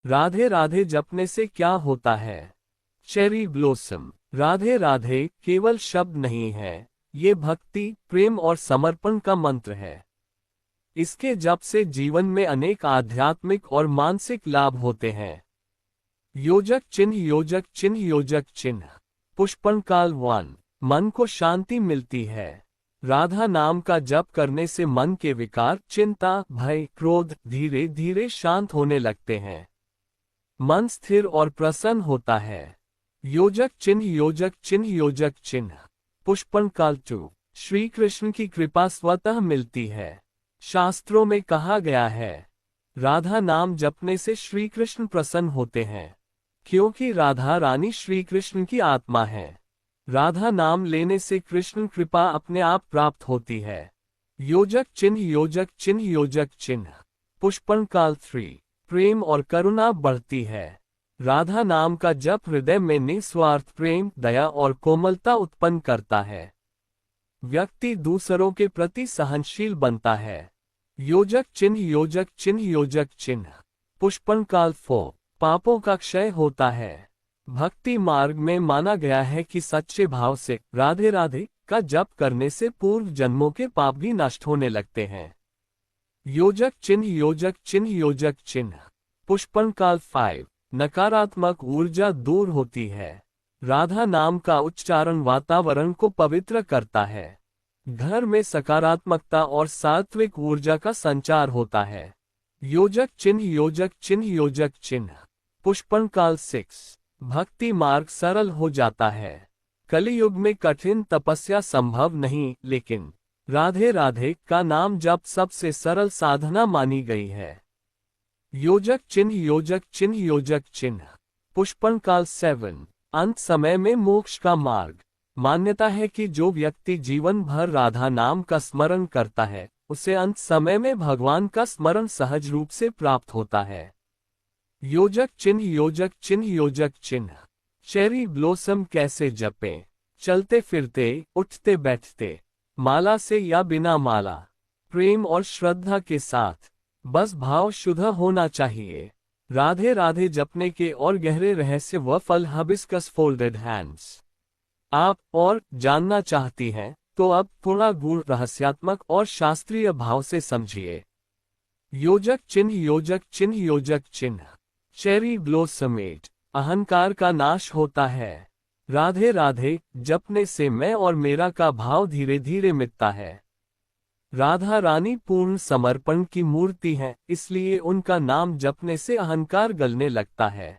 राधे राधे जपने से क्या होता है? Cherry blossom. राधे राधे केवल शब्द नहीं है, ये भक्ति, प्रेम और समर्पण का मंत्र है। इसके जप से जीवन में अनेक आध्यात्मिक और मानसिक लाभ होते हैं। योजक चिन्ह योजक चिन्ह योजक चिन्ह। पुष्पन काल 1। मन को शांति मिलती है। राधा नाम का जप करने से मन के विकार, चिंता, भय, क्रोध धीरे धीरे शांत होने लगते हैं। मन स्थिर और प्रसन्न होता है। योजक चिन्ह योजक चिन्ह योजक चिन्ह। पुष्पन काल 2। श्री कृष्ण की कृपा स्वतः मिलती है। शास्त्रों में कहा गया है, राधा नाम जपने से श्री कृष्ण प्रसन्न होते हैं, क्योंकि राधा रानी श्री कृष्ण की आत्मा है। राधा नाम लेने से कृष्ण कृपा अपने आप प्राप्त होती है। योजक चिन्ह योजक चिन्ह योजक चिन्ह। पुष्पन काल 3। प्रेम और करुणा बढ़ती है। राधा नाम का जप हृदय में निस्वार्थ प्रेम, दया और कोमलता उत्पन्न करता है। व्यक्ति दूसरों के प्रति सहनशील बनता है। योजक चिन्ह योजक चिन्ह योजक चिन्ह। पुष्पन काल 4। पापों का क्षय होता है। भक्ति मार्ग में माना गया है कि सच्चे भाव से राधे राधे का जप करने से पूर्व जन्मों के पाप भी नष्ट होने लगते हैं। योजक चिन्ह योजक चिन्ह योजक चिन्ह। पुष्पन काल 5। नकारात्मक ऊर्जा दूर होती है। राधा नाम का उच्चारण वातावरण को पवित्र करता है। घर में सकारात्मकता और सात्विक ऊर्जा का संचार होता है। योजक चिन्ह योजक चिन्ह योजक चिन्ह। पुष्पन काल 6। भक्ति मार्ग सरल हो जाता है। कलियुग में कठिन तपस्या संभव नहीं, लेकिन राधे राधे का नाम जप सबसे सरल साधना मानी गई है। योजक चिन्ह योजक चिन्ह योजक चिन्ह। पुष्पन काल 7। अंत समय में मोक्ष का मार्ग। मान्यता है कि जो व्यक्ति जीवन भर राधा नाम का स्मरण करता है, उसे अंत समय में भगवान का स्मरण सहज रूप से प्राप्त होता है। योजक चिन्ह योजक चिन्ह योजक चिन्ह। चेरी ब्लॉसम कैसे जपें? चलते फिरते, उठते बैठते, माला से या बिना माला, प्रेम और श्रद्धा के साथ, बस भाव शुद्ध होना चाहिए। राधे राधे जपने के और गहरे रहस्य व फल हिबिस्कस फोल्डेड हैंड्स। आप और जानना चाहती हैं तो अब थोड़ा गूढ़, रहस्यात्मक और शास्त्रीय भाव से समझिए। योजक चिन्ह योजक चिन्ह योजक चिन्ह। Cherry blossom 8। अहंकार का नाश होता है। राधे राधे जपने से मैं और मेरा का भाव धीरे धीरे मिटता है। राधा रानी पूर्ण समर्पण की मूर्ति हैं, इसलिए उनका नाम जपने से अहंकार गलने लगता है।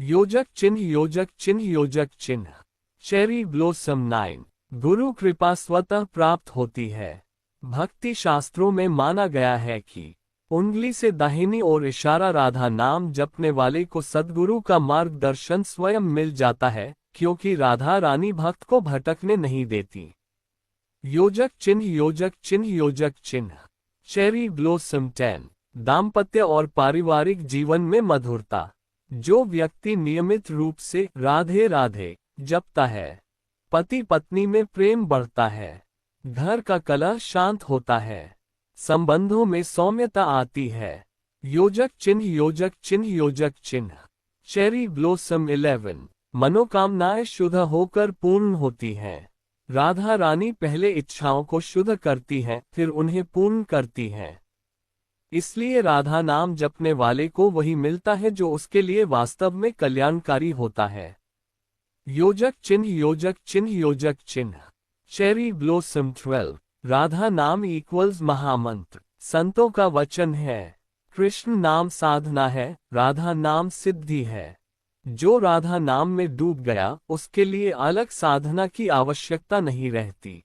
योजक चिन्ह योजक चिन्ह योजक चिन्ह। Cherry blossom 9। गुरु कृपा स्वतः प्राप्त होती है। भक्ति शास्त्रों में माना गया है कि उंगली से दाहिनी ओर इशारा राधा नाम जपने वाले को सद्गुरु का मार्गदर्शन स्वयं मिल जाता है, क्योंकि राधा रानी भक्त को भटकने नहीं देती। योजक चिन्ह योजक चिन्ह योजक चिन्ह। Cherry blossom 10। दाम्पत्य और पारिवारिक जीवन में मधुरता। जो व्यक्ति नियमित रूप से राधे राधे जपता है, पति पत्नी में प्रेम बढ़ता है, घर का कलह शांत होता है, संबंधों में सौम्यता आती है। योजक चिन्ह योजक चिन्ह योजक चिन्ह। Cherry blossom 11। मनोकामनाएं शुद्ध होकर पूर्ण होती हैं। राधा रानी पहले इच्छाओं को शुद्ध करती हैं, फिर उन्हें पूर्ण करती हैं। इसलिए राधा नाम जपने वाले को वही मिलता है जो उसके लिए वास्तव में कल्याणकारी होता है। योजक चिन्ह योजक चिन्ह योजक चिन्ह। Cherry blossom 12। राधा नाम इक्वल्स महामंत्र। संतों का वचन है, कृष्ण नाम साधना है, राधा नाम सिद्धि है। जो राधा नाम में डूब गया, उसके लिए अलग साधना की आवश्यकता नहीं रहती।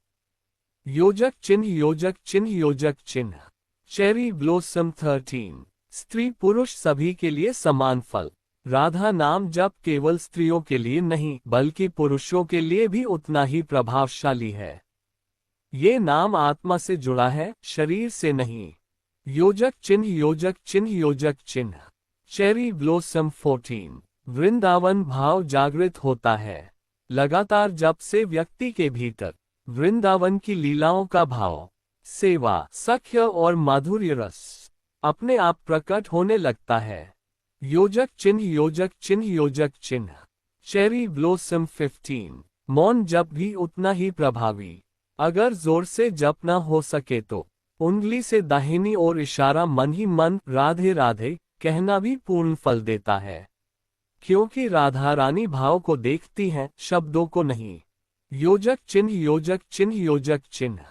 योजक चिन्ह योजक चिन्ह योजक चिन्ह। Cherry blossom 13। स्त्री पुरुष सभी के लिए समान फल। राधा नाम जप केवल स्त्रियों के लिए नहीं, बल्कि पुरुषों के लिए भी उतना ही प्रभावशाली है। ये नाम आत्मा से जुड़ा है, शरीर से नहीं। योजक चिन्ह योजक चिन्ह योजक चिन्ह। Cherry blossom 14। वृंदावन भाव जागृत होता है। लगातार जप से व्यक्ति के भीतर वृंदावन की लीलाओं का भाव, सेवा, सख्य और माधुर्य रस अपने आप प्रकट होने लगता है। योजक चिन्ह योजक चिन्ह योजक चिन्ह। Cherry blossom 15। मौन जप भी उतना ही प्रभावी। अगर जोर से जप न हो सके तो उंगली से दाहिनी ओर इशारा मन ही मन राधे राधे कहना भी पूर्ण फल देता है, क्योंकि राधा रानी भाव को देखती हैं, शब्दों को नहीं। योजक चिन्ह योजक चिन्ह योजक चिन्ह।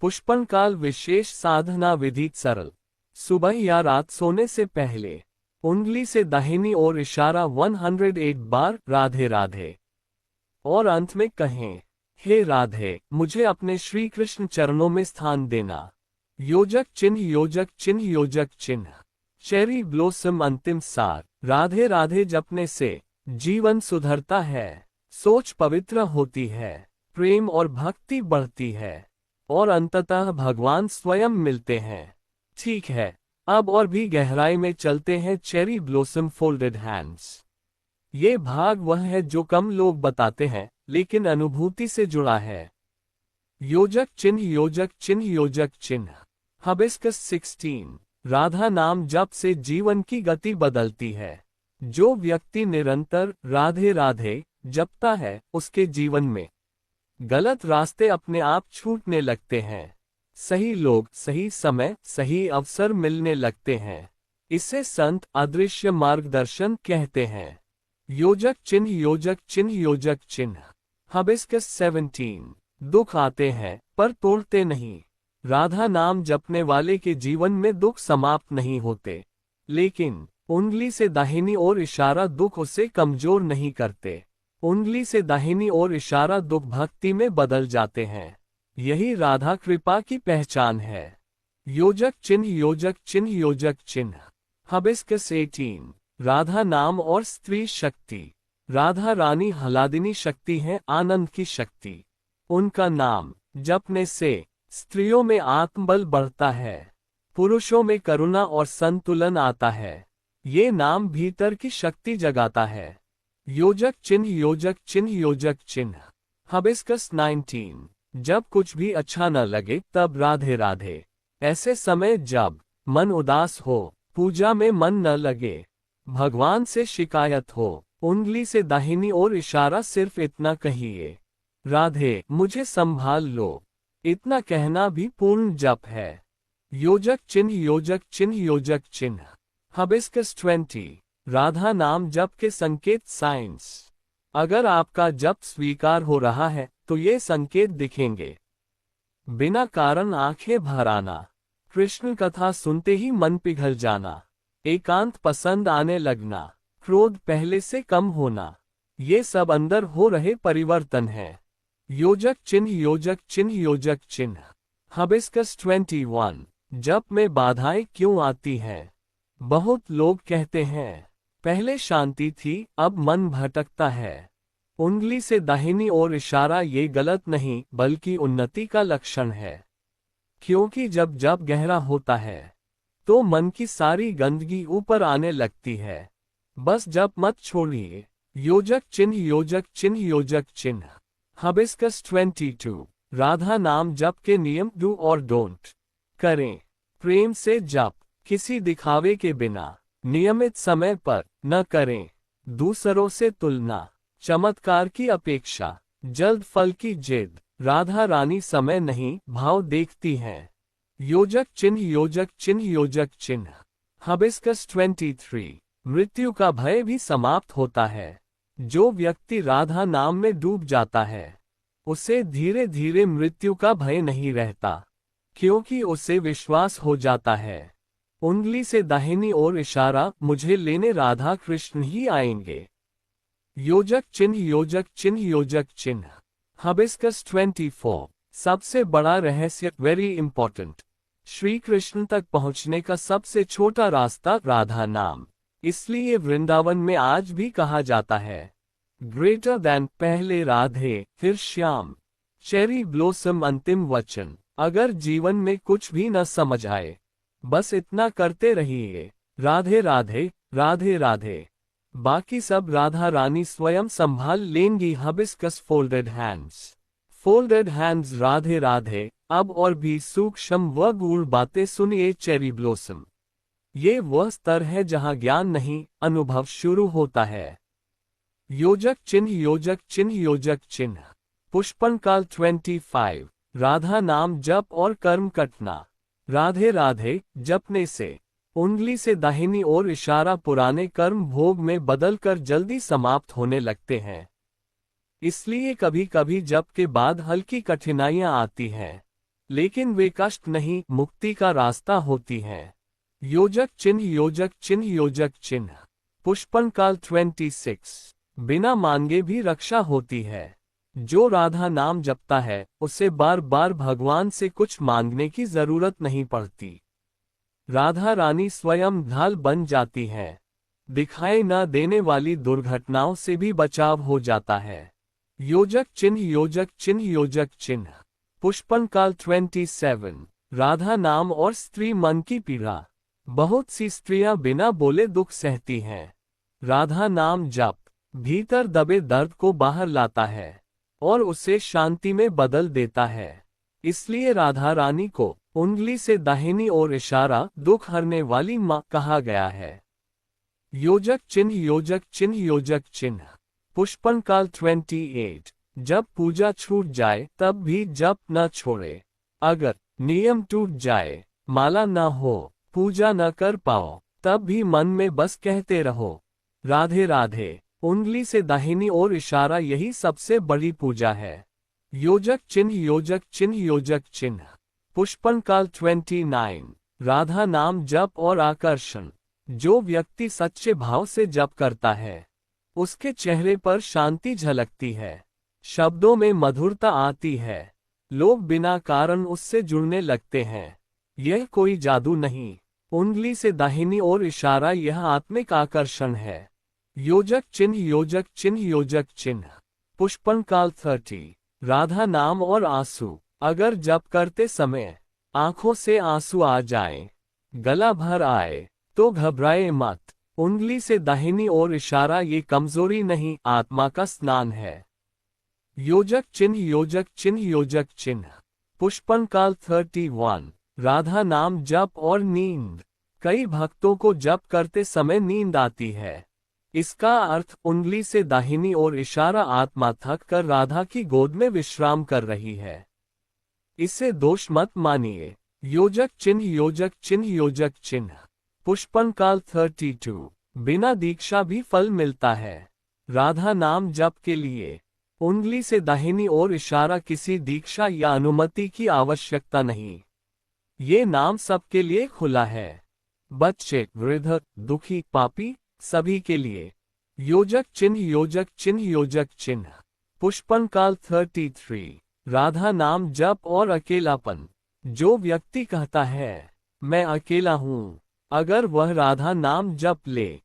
पुष्पन काल विशेष साधना विधि सरल। सुबह या रात सोने से पहले उंगली से दाहिनी ओर इशारा 108 बार राधे राधे, और अंत में कहें, हे राधे मुझे अपने श्री कृष्ण चरणों में स्थान देना। योजक चिन्ह योजक चिन्ह योजक चिन्ह। चेरी ब्लॉसम अंतिम सार। राधे राधे जपने से जीवन सुधरता है, सोच पवित्र होती है, प्रेम और भक्ति बढ़ती है, और अंततः भगवान स्वयं मिलते हैं। ठीक है, अब और भी गहराई में चलते हैं। Cherry blossom folded hands. ये भाग वह है जो कम लोग बताते हैं, लेकिन अनुभूति से जुड़ा है। योजक चिन्ह योजक चिन्ह योजक चिन्ह। हबिस्कस 16। राधा नाम जप से जीवन की गति बदलती है। जो व्यक्ति निरंतर राधे राधे जपता है, उसके जीवन में गलत रास्ते अपने आप छूटने लगते हैं। सही लोग, सही समय, सही अवसर मिलने लगते हैं। इसे संत अदृश्य मार्गदर्शन कहते हैं। योजक चिन्ह योजक चिन्ह योजक चिन्ह। हबिस्कस 17। दुख आते हैं पर तोड़ते नहीं। राधा नाम जपने वाले के जीवन में दुख समाप्त नहीं होते, लेकिन उंगली से दाहिनी ओर इशारा दुख उसे कमजोर नहीं करते। उंगली से दाहिनी ओर इशारा दुख भक्ति में बदल जाते हैं। यही राधा कृपा की पहचान है। योजक चिन्ह योजक चिन्ह योजक चिन्ह। हबिस्कस 18। राधा नाम और स्त्री शक्ति। राधा रानी हलादिनी शक्ति है, आनंद की शक्ति। उनका नाम जपने से स्त्रियों में आत्मबल बढ़ता है, पुरुषों में करुणा और संतुलन आता है। ये नाम भीतर की शक्ति जगाता है। योजक चिन्ह योजक चिन्ह योजक चिन्ह। हबिस्कस 19। जब कुछ भी अच्छा न लगे तब राधे राधे। ऐसे समय जब मन उदास हो, पूजा में मन न लगे, भगवान से शिकायत हो, उंगली से दाहिनी ओर इशारा सिर्फ इतना कहिए, राधे मुझे संभाल लो। इतना कहना भी पूर्ण जप है। योजक चिन्ह योजक चिन्ह योजक चिन्ह। हबिस्कस 20। राधा नाम जप के संकेत साइंस। अगर आपका जप स्वीकार हो रहा है तो ये संकेत दिखेंगे। बिना कारण आंखें भर आना, कृष्ण कथा सुनते ही मन पिघल जाना, एकांत पसंद आने लगना, क्रोध पहले से कम होना, ये सब अंदर हो रहे परिवर्तन है। योजक चिन्ह योजक चिन्ह योजक चिन्ह। हबिस्कस 21। जप में बाधाएं क्यों आती हैं? बहुत लोग कहते हैं, पहले शांति थी अब मन भटकता है। उंगली से दाहिनी ओर इशारा ये गलत नहीं बल्कि उन्नति का लक्षण है, क्योंकि जब जप गहरा होता है तो मन की सारी गंदगी ऊपर आने लगती है। बस जप मत छोड़िए। योजक चिन्ह योजक चिन्ह योजक चिन्ह। हबिस्कस 22। राधा नाम जप के नियम डू और डोंट। करें प्रेम से जप, किसी दिखावे के बिना, नियमित समय पर न करें। दूसरों से तुलना, चमत्कार की अपेक्षा, जल्द फल की जिद। राधा रानी समय नहीं भाव देखती हैं। योजक चिन्ह योजक चिन्ह योजक चिन्ह। हबिस्कस 23। मृत्यु का भय भी समाप्त होता है। जो व्यक्ति राधा नाम में डूब जाता है उसे धीरे धीरे मृत्यु का भय नहीं रहता, क्योंकि उसे विश्वास हो जाता है, उंगली से दाहिनी ओर इशारा मुझे लेने राधा कृष्ण ही आएंगे। योजक चिन्ह योजक चिन्ह योजक चिन्ह। हबिस्कस 24। सबसे बड़ा रहस्य, वेरी इंपॉर्टेंट। श्री कृष्ण तक पहुंचने का सबसे छोटा रास्ता राधा नाम। इसलिए वृंदावन में आज भी कहा जाता है, ग्रेटर दैन, पहले राधे फिर श्याम। चेरी ब्लॉसम अंतिम वचन। अगर जीवन में कुछ भी न समझ आए, बस इतना करते रहिए, राधे राधे राधे राधे। बाकी सब राधा रानी स्वयं संभाल लेंगी। Hibiscus folded hands. Folded hands Radhe Radhe. अब और भी सूक्ष्म व गूढ़ बातें सुनिए चेरी ब्लॉसम। ये वह स्तर है जहां ज्ञान नहीं, अनुभव शुरू होता है। योजक चिन्ह, योजक चिन्ह, योजक चिन्ह। पुष्पन काल 25। राधा नाम जप और कर्म कटना। राधे राधे जपने से उंगली से दाहिनी ओर इशारा पुराने कर्म भोग में बदलकर जल्दी समाप्त होने लगते हैं। इसलिए कभी कभी जप के बाद हल्की कठिनाइयां आती हैं, लेकिन वे कष्ट नहीं, मुक्ति का रास्ता होती हैं। योजक चिन्ह, योजक चिन्ह, योजक चिन्ह। पुष्पन काल 26। बिना मांगे भी रक्षा होती है। जो राधा नाम जपता है उसे बार बार भगवान से कुछ मांगने की जरूरत नहीं पड़ती। राधा रानी स्वयं ढाल बन जाती हैं। दिखाई न देने वाली दुर्घटनाओं से भी बचाव हो जाता है। योजक चिन्ह, योजक चिन्ह, योजक चिन्ह। पुष्पन काल 27। राधा नाम और स्त्री मन की पीड़ा। बहुत सी स्त्रियां बिना बोले दुख सहती हैं। राधा नाम जप भीतर दबे दर्द को बाहर लाता है और उसे शांति में बदल देता है। इसलिए राधा रानी को उंगली से दाहिनी ओर इशारा दुख हरने वाली मां कहा गया है। योजक चिन्ह, योजक चिन्ह, योजक चिन्ह। पुष्पन काल 28। जब पूजा छूट जाए तब भी जप न छोड़े। अगर नियम टूट जाए, माला न हो, पूजा न कर पाओ, तब भी मन में बस कहते रहो राधे राधे। उंगली से दाहिनी ओर इशारा यही सबसे बड़ी पूजा है। योजक चिन्ह, योजक चिन्ह, योजक चिन्ह। पुष्पन काल 29। राधा नाम जप और आकर्षण। जो व्यक्ति सच्चे भाव से जप करता है उसके चेहरे पर शांति झलकती है, शब्दों में मधुरता आती है, लोग बिना कारण उससे जुड़ने लगते हैं। यह कोई जादू नहीं, उंगली से दाहिनी ओर इशारा यह आत्मिक आकर्षण है। योजक चिन्ह, योजक चिन्ह, योजक चिन्ह। पुष्पन काल 30। राधा नाम और आंसू। अगर जप करते समय आंखों से आंसू आ जाएं, गला भर आए, तो घबराए मत। उंगली से दाहिनी ओर इशारा ये कमजोरी नहीं, आत्मा का स्नान है। योजक चिन्ह, योजक चिन्ह, योजक चिन्ह। पुष्पन काल 31। राधा नाम जप और नींद। कई भक्तों को जप करते समय नींद आती है। इसका अर्थ उंगली से दाहिनी ओर इशारा आत्मा थक कर राधा की गोद में विश्राम कर रही है। इसे दोष मत मानिए। योजक चिन्ह, योजक चिन्ह, योजक चिन्ह। पुष्पन काल 32। बिना दीक्षा भी फल मिलता है। राधा नाम जप के लिए उंगली से दाहिनी ओर इशारा किसी दीक्षा या अनुमति की आवश्यकता नहीं। ये नाम सबके लिए खुला है, बच्चे, वृद्ध, दुखी, पापी, सभी के लिए। योजक चिन्ह, योजक चिन्ह, योजक चिन्ह। पुष्पन काल 33। राधा नाम जप और अकेलापन। जो व्यक्ति कहता है मैं अकेला हूँ, अगर वह राधा नाम जप ले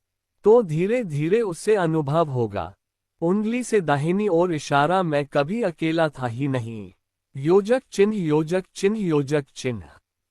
तो धीरे धीरे उसे अनुभव होगा। उंगली से दाहिनी ओर इशारा मैं कभी अकेला था ही नहीं। योजक चिन्ह, योजक चिन्ह, योजक चिन्ह।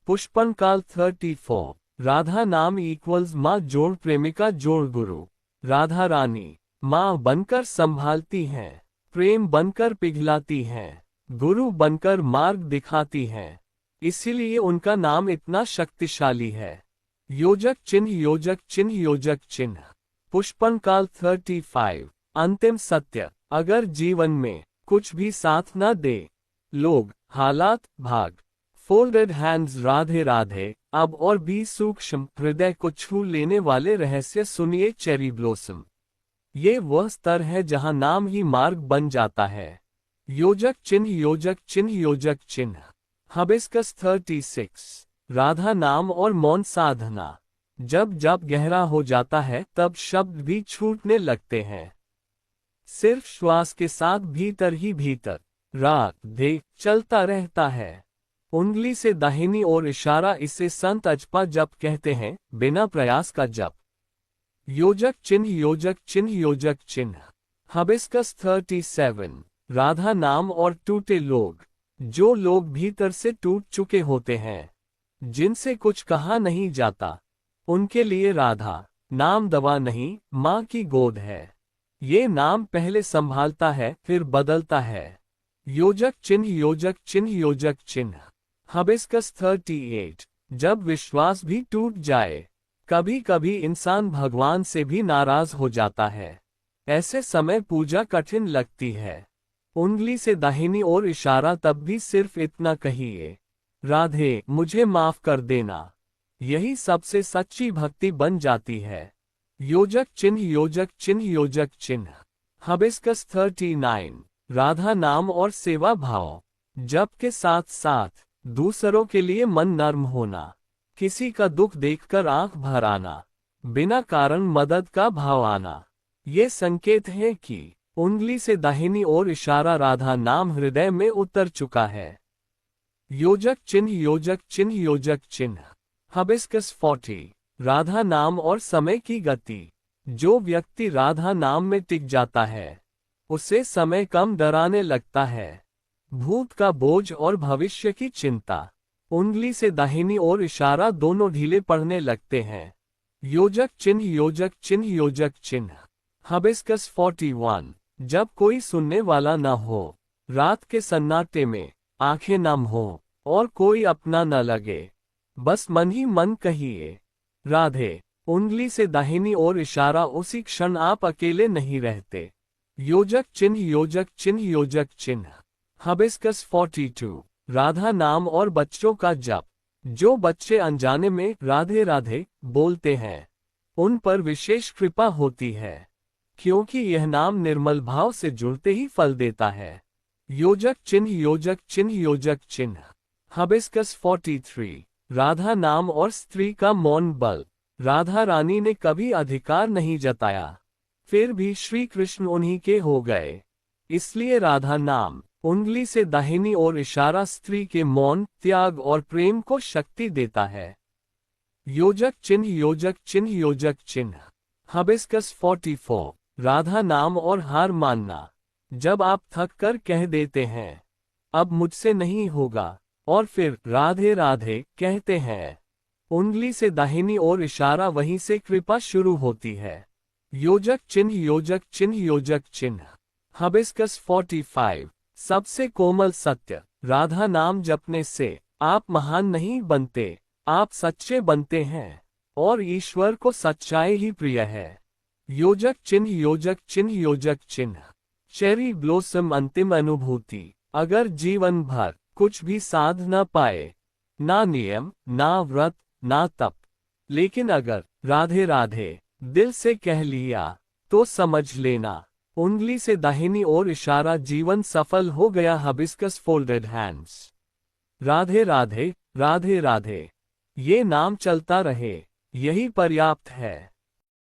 पुष्पन काल 34। राधा नाम इक्वल्स माँ जोड़ प्रेमिका जोड़ गुरु। राधा रानी माँ बनकर संभालती हैं, प्रेम बनकर पिघलाती हैं, गुरु बनकर मार्ग दिखाती हैं। इसीलिए उनका नाम इतना शक्तिशाली है। योजक चिन्ह, योजक चिन्ह, योजक चिन्ह। पुष्पन काल 35। अंतिम सत्य। अगर जीवन में कुछ भी साथ न दे, लोग, हालात, भाग, फोल्डेड हैंड्स, राधे राधे, अब और भी सूक्ष्म, हृदय को छू लेने वाले रहस्य सुनिए चेरी ब्लॉसम। ये वह स्तर है जहां नाम ही मार्ग बन जाता है। योजक चिन्ह, योजक चिन्ह, योजक चिन्ह। हबिस्कस 36। राधा नाम और मौन साधना। जब जप गहरा हो जाता है तब शब्द भी छूटने लगते हैं। सिर्फ श्वास के साथ भीतर ही भीतर रात दे चलता रहता है। उंगली से दाहिनी ओर इशारा, इसे संत अजपा जप कहते हैं, बिना प्रयास का जप। योजक चिन्ह, योजक चिन्ह, योजक चिन्ह। हबिस्कस 37। राधा नाम और टूटे लोग। जो लोग भीतर से टूट चुके होते हैं, जिनसे कुछ कहा नहीं जाता, उनके लिए राधा नाम दवा नहीं, माँ की गोद है। ये नाम पहले संभालता है फिर बदलता है। योजक चिन्ह, योजक चिन्ह, योजक चिन्ह। हबिस्कस 38। जब विश्वास भी टूट जाए कभी कभी इंसान भगवान से भी नाराज हो जाता है। ऐसे समय पूजा कठिन लगती है। उंगली से दाहिनी ओर इशारा, तब भी सिर्फ इतना कहिए, राधे मुझे माफ कर देना। यही सबसे सच्ची भक्ति बन जाती है। योजक चिन्ह, योजक चिन्ह, योजक चिन्ह। हिबिस्कस 39। राधा नाम और सेवा भाव। जप के साथ साथ दूसरों के लिए मन नर्म होना, किसी का दुख देखकर आंख भर आना, बिना कारण मदद का भाव आना, ये संकेत है कि उंगली से दाहिनी ओर इशारा, राधा नाम हृदय में उतर चुका है। योजक चिन्ह, योजक चिन्ह, योजक चिन्ह। हिबिस्कस 40। राधा नाम और समय की गति। जो व्यक्ति राधा नाम में टिक जाता है, उसे समय कम डराने लगता है। भूत का बोझ और भविष्य की चिंता, उंगली से दाहिनी ओर इशारा, दोनों ढीले पड़ने लगते हैं। योजक चिन्ह, योजक चिन्ह, योजक चिन्ह। हिबिस्कस 41। जब कोई सुनने वाला न हो, रात के सन्नाटे में आंखें नम हो और कोई अपना न लगे, बस मन ही मन कहिए, राधे। उंगली से दाहिनी ओर इशारा, उसी क्षण आप अकेले नहीं रहते। योजक चिन्ह, योजक चिन्ह, योजक चिन्ह। हिबिस्कस 42। राधा नाम और बच्चों का जप। जो बच्चे अनजाने में राधे राधे बोलते हैं, उन पर विशेष कृपा होती है, क्योंकि यह नाम निर्मल भाव से जुड़ते ही फल देता है। योजक चिन्ह, योजक चिन्ह, योजक चिन्ह। हिबिस्कस 43। राधा नाम और स्त्री का मौन बल। राधा रानी ने कभी अधिकार नहीं जताया, फिर भी श्री कृष्ण उन्हीं के हो गए। इसलिए राधा नाम, उंगली से दाहिनी ओर इशारा, स्त्री के मौन, त्याग और प्रेम को शक्ति देता है। योजक चिन्ह, योजक चिन्ह, योजक चिन्ह। हिबिस्कस 44। राधा नाम और हार मानना। जब आप थक कर कह देते हैं, अब मुझसे नहीं होगा, और फिर राधे राधे कहते हैं, उंगली से दाहिनी ओर इशारा, वहीं से कृपा शुरू होती है। योजक चिन्ह, योजक चिन्ह, योजक चिन्ह। हिबिस्कस 45। सबसे कोमल सत्य। राधा नाम जपने से आप महान नहीं बनते, आप सच्चे बनते हैं, और ईश्वर को सच्चाई ही प्रिय है। योजक चिन्ह, योजक चिन्ह, योजक चिन्ह। चेरी ब्लॉसम अंतिम अनुभूति। अगर जीवन भर कुछ भी साध न पाए, ना नियम, ना व्रत, ना तप, लेकिन अगर राधे राधे दिल से कह लिया, तो समझ लेना, उंगली से दाहिनी ओर इशारा, जीवन सफल हो गया। Hibiscus folded hands. Radhe Radhe, Radhe Radhe. ये नाम चलता रहे, यही पर्याप्त है।